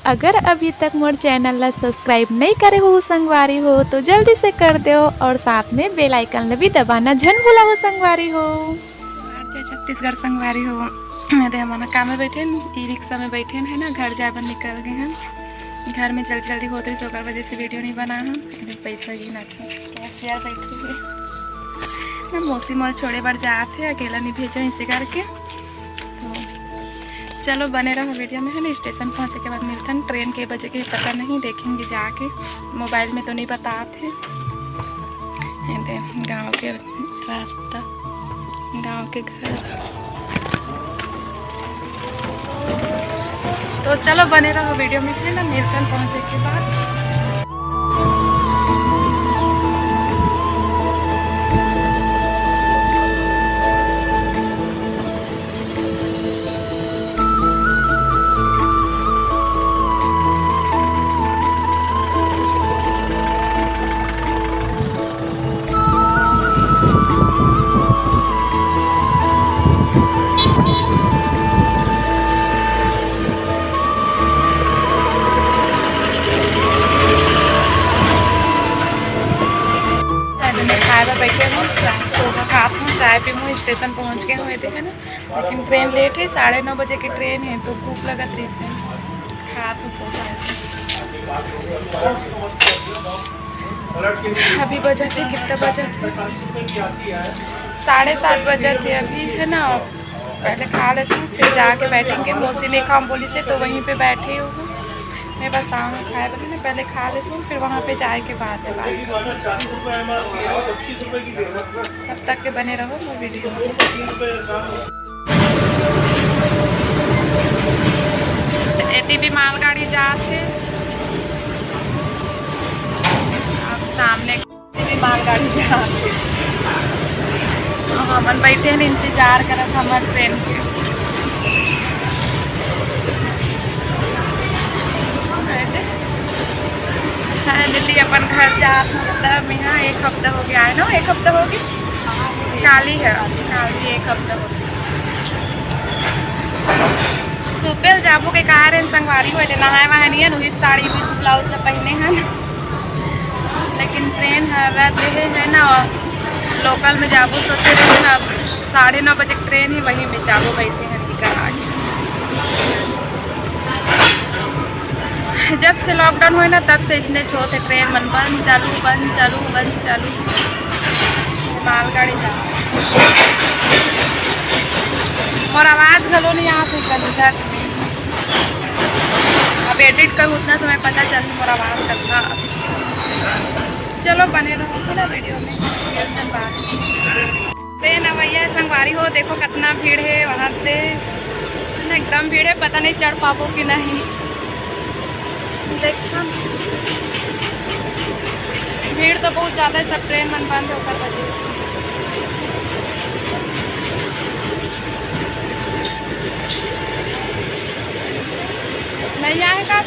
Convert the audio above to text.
अगर अभी तक मोर चैनल ला सब्सक्राइब नहीं करे हो संगवारी हो तो जल्दी से कर दो और साथ में बेल आइकन भी दबाना झन भूला हो संगवारी हो। जय छत्तीसगढ़ संगवारी हो। अरे हमारा काम में बैठे ई रिक्शा में बैठे है ना, घर जाए निकल गए हैं। घर में जल्दी जल्दी होते रही, सोकर वजह से वीडियो नहीं बना है। पैसा ही ना थे कैसे बैठे ना, मौसी मॉल छोड़े बार जाते अकेला नहीं भेजा इसे करके। तो चलो बने रहो वीडियो में है ना। स्टेशन पहुँचे के बाद मिलते हैं। ट्रेन के बजे के पता नहीं, देखेंगे जाके। मोबाइल में तो नहीं बताते। गांव के रास्ता, गांव के घर। तो चलो बने रहो वीडियो में है ना। मिलते हैं पहुँचे के बाद। बैठे हूँ, चाय पी हूँ। स्टेशन पहुँच गए हुए थे है ना, लेकिन ट्रेन लेट है। 9:30 बजे की ट्रेन है तो भूख लगा थी से अभी बजे थे, कितने बजे थे? 7:30 बजे थे अभी है ना। पहले खा लेते हैं फिर जाके बैठेंगे। मौसी ने काम बोली से तो वहीं पे बैठे हो। मैं बस सामने खाए बने ना, पहले खा लेती हूँ फिर वहाँ पे जाए के बाद है बात। तब तक के बने रहो मैं वीडियो में। एती भी मालगाड़ी जाते, अब सामने भी मालगाड़ी जाते। हमन बैठे हैं इंतजार करत हमारे ट्रेन के। हाँ दिल्ली अपन घर जा मतलब यहाँ 1 हफ्ता हो गया है ना। 1 हफ्ता हो गया, काली है काली 1 हफ्ता हो गया। सुबह जाबो के कहा रहे संगवारी हुए थे, नहाए वहाए नहीं है। साड़ी विथ ब्लाउज तो पहने हैं, लेकिन ट्रेन रद्द है ना। लोकल में जाबो सोचे रहे ना, 9:30 बजे ट्रेन ही वहीं में जाबो बैठे हैं करा के। जब से लॉकडाउन हुए ना तब से इसने छोड़ते ट्रेन मन बंद चालू बंद चालू बंद चालू। मालगाड़ी जा और आवाज़ घलो नहीं आती इधर में। अब एडिट कर उतना समय पता चल और आवाज़ करना। चलो बने रहो ना वीडियो में। ट्रेन अवैया संगवारी हो, देखो कितना भीड़ है वहाँ से। एकदम भीड़ है, पता नहीं चढ़ पाबो कि नहीं। देखो भीड़ तो बहुत ज़्यादा है, सब ट्रेन मन बंद होकर बजे। नहीं आएगा